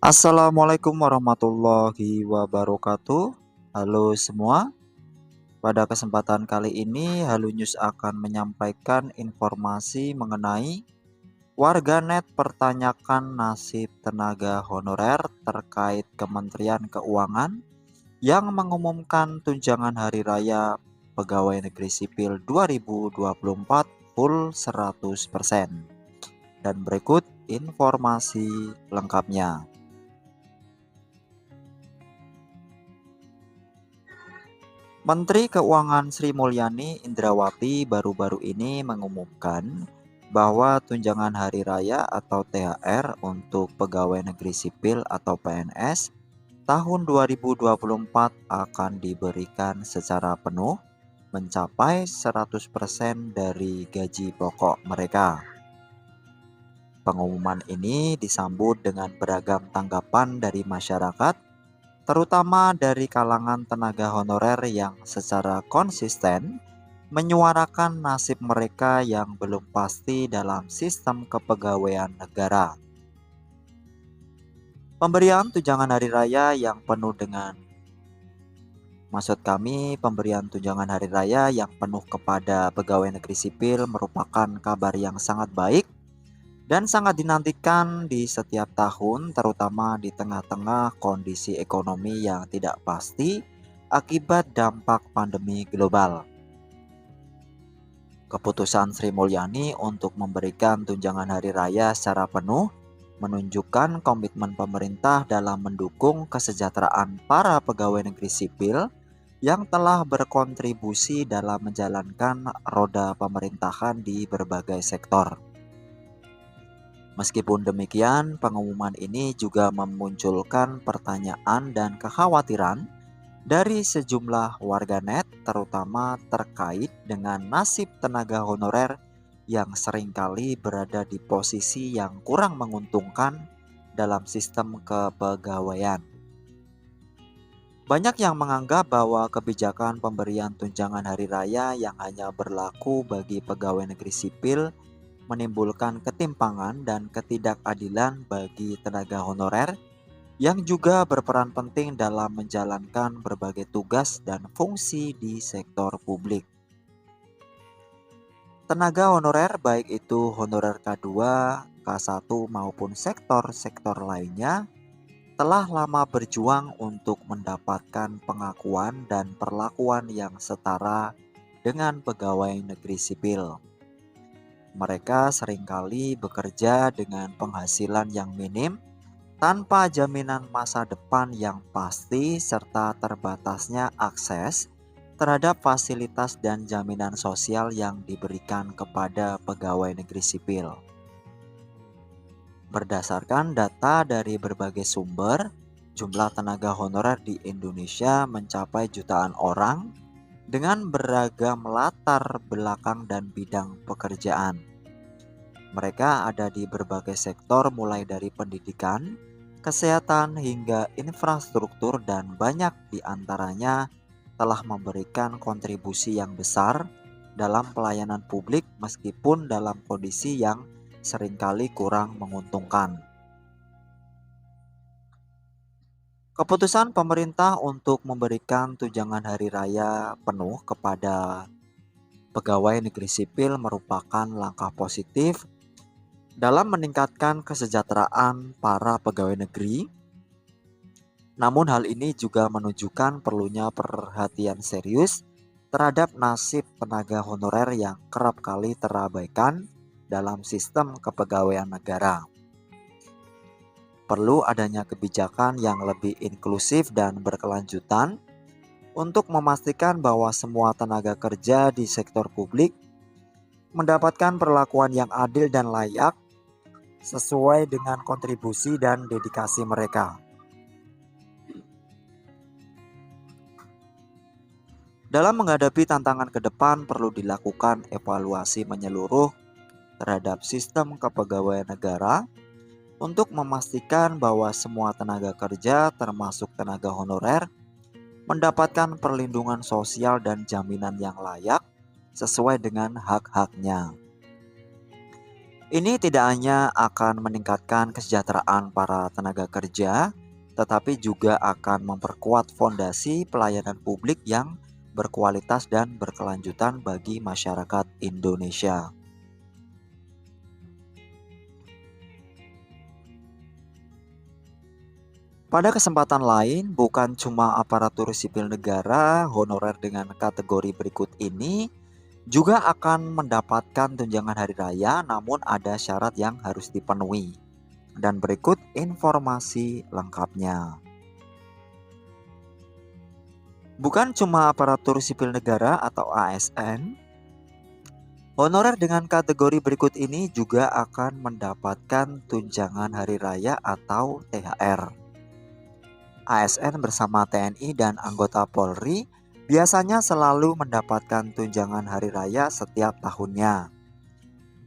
Assalamualaikum warahmatullahi wabarakatuh. Halo semua, pada kesempatan kali ini Halunius akan menyampaikan informasi mengenai warganet pertanyakan nasib tenaga honorer terkait Kementerian Keuangan yang mengumumkan tunjangan hari raya Pegawai Negeri Sipil 2024 full 100%. Dan berikut informasi lengkapnya. Menteri Keuangan Sri Mulyani Indrawati baru-baru ini mengumumkan bahwa tunjangan hari raya atau THR untuk pegawai negeri sipil atau PNS tahun 2024 akan diberikan secara penuh mencapai 100% dari gaji pokok mereka. Pengumuman ini disambut dengan beragam tanggapan dari masyarakat, terutama dari kalangan tenaga honorer yang secara konsisten menyuarakan nasib mereka yang belum pasti dalam sistem kepegawaian negara. Pemberian tunjangan hari raya yang penuh dengan Pemberian tunjangan hari raya yang penuh kepada pegawai negeri sipil merupakan kabar yang sangat baik dan sangat dinantikan di setiap tahun, terutama di tengah-tengah kondisi ekonomi yang tidak pasti akibat dampak pandemi global. Keputusan Sri Mulyani untuk memberikan tunjangan hari raya secara penuh menunjukkan komitmen pemerintah dalam mendukung kesejahteraan para pegawai negeri sipil yang telah berkontribusi dalam menjalankan roda pemerintahan di berbagai sektor. Meskipun demikian, pengumuman ini juga memunculkan pertanyaan dan kekhawatiran dari sejumlah warganet, terutama terkait dengan nasib tenaga honorer yang seringkali berada di posisi yang kurang menguntungkan dalam sistem kepegawaian. Banyak yang menganggap bahwa kebijakan pemberian tunjangan hari raya yang hanya berlaku bagi pegawai negeri sipil menimbulkan ketimpangan dan ketidakadilan bagi tenaga honorer yang juga berperan penting dalam menjalankan berbagai tugas dan fungsi di sektor publik. Tenaga honorer baik itu honorer K2, K1 maupun sektor-sektor lainnya telah lama berjuang untuk mendapatkan pengakuan dan perlakuan yang setara dengan pegawai negeri sipil. Mereka seringkali bekerja dengan penghasilan yang minim, tanpa jaminan masa depan yang pasti serta terbatasnya akses terhadap fasilitas dan jaminan sosial yang diberikan kepada pegawai negeri sipil. Berdasarkan data dari berbagai sumber, jumlah tenaga honorer di Indonesia mencapai jutaan orang dengan beragam latar belakang dan bidang pekerjaan. Mereka ada di berbagai sektor mulai dari pendidikan, kesehatan hingga infrastruktur, dan banyak di antaranya telah memberikan kontribusi yang besar dalam pelayanan publik meskipun dalam kondisi yang seringkali kurang menguntungkan. Keputusan pemerintah untuk memberikan tunjangan hari raya penuh kepada pegawai negeri sipil merupakan langkah positif dalam meningkatkan kesejahteraan para pegawai negeri. Namun hal ini juga menunjukkan perlunya perhatian serius terhadap nasib tenaga honorer yang kerap kali terabaikan dalam sistem kepegawaian negara. Perlu adanya kebijakan yang lebih inklusif dan berkelanjutan untuk memastikan bahwa semua tenaga kerja di sektor publik mendapatkan perlakuan yang adil dan layak sesuai dengan kontribusi dan dedikasi mereka. Dalam menghadapi tantangan ke depan, perlu dilakukan evaluasi menyeluruh terhadap sistem kepegawaian negara untuk memastikan bahwa semua tenaga kerja, termasuk tenaga honorer, mendapatkan perlindungan sosial dan jaminan yang layak sesuai dengan hak-haknya. Ini tidak hanya akan meningkatkan kesejahteraan para tenaga kerja, tetapi juga akan memperkuat fondasi pelayanan publik yang berkualitas dan berkelanjutan bagi masyarakat Indonesia. Pada kesempatan lain, bukan cuma aparatur sipil negara honorer dengan kategori berikut ini juga akan mendapatkan tunjangan hari raya, namun ada syarat yang harus dipenuhi. Dan berikut informasi lengkapnya. Bukan cuma aparatur sipil negara atau ASN, honorer dengan kategori berikut ini juga akan mendapatkan tunjangan hari raya atau THR. ASN bersama TNI dan anggota Polri biasanya selalu mendapatkan tunjangan hari raya setiap tahunnya.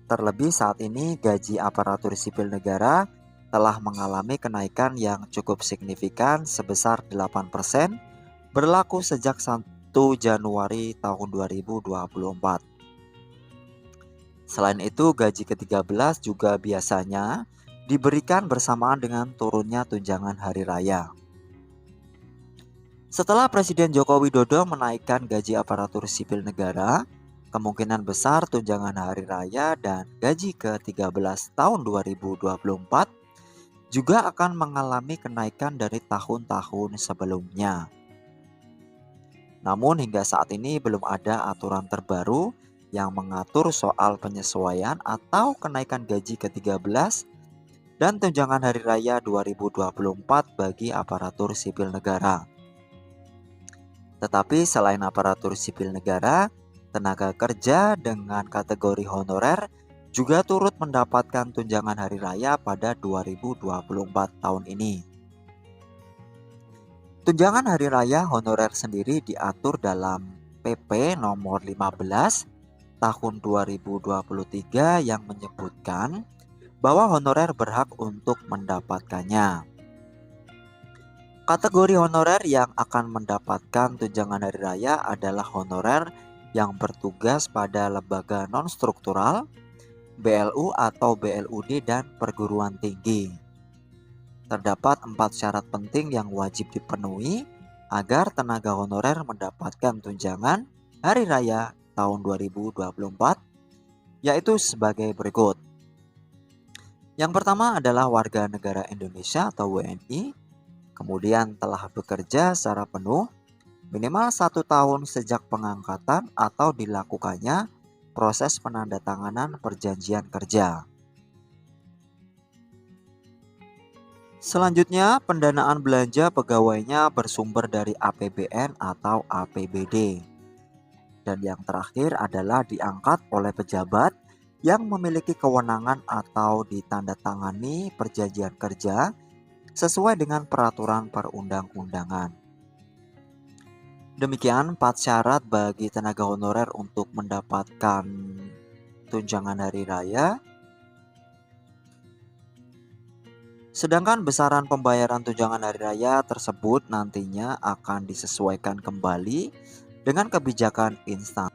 Terlebih saat ini gaji aparatur sipil negara telah mengalami kenaikan yang cukup signifikan sebesar 8% berlaku sejak 1 Januari tahun 2024. Selain itu, gaji ke-13 juga biasanya diberikan bersamaan dengan turunnya tunjangan hari raya. Setelah Presiden Joko Widodo menaikkan gaji aparatur sipil negara, kemungkinan besar tunjangan hari raya dan gaji ke-13 tahun 2024 juga akan mengalami kenaikan dari tahun-tahun sebelumnya. Namun hingga saat ini belum ada aturan terbaru yang mengatur soal penyesuaian atau kenaikan gaji ke-13 dan tunjangan hari raya 2024 bagi aparatur sipil negara. Tetapi selain aparatur sipil negara, tenaga kerja dengan kategori honorer juga turut mendapatkan tunjangan hari raya pada 2024 tahun ini. Tunjangan hari raya honorer sendiri diatur dalam PP nomor 15 tahun 2023 yang menyebutkan bahwa honorer berhak untuk mendapatkannya. Kategori honorer yang akan mendapatkan tunjangan hari raya adalah honorer yang bertugas pada lembaga non-struktural, BLU atau BLUD dan perguruan tinggi. Terdapat 4 syarat penting yang wajib dipenuhi agar tenaga honorer mendapatkan tunjangan hari raya tahun 2024, yaitu sebagai berikut. Yang pertama adalah warga negara Indonesia atau WNI, kemudian telah bekerja secara penuh minimal 1 tahun sejak pengangkatan atau dilakukannya proses penandatanganan perjanjian kerja. Selanjutnya, pendanaan belanja pegawainya bersumber dari APBN atau APBD. Dan yang terakhir adalah diangkat oleh pejabat yang memiliki kewenangan atau ditandatangani perjanjian kerja sesuai dengan peraturan perundang-undangan. Demikian 4 syarat bagi tenaga honorer untuk mendapatkan tunjangan hari raya. Sedangkan besaran pembayaran tunjangan hari raya tersebut nantinya akan disesuaikan kembali dengan kebijakan instansi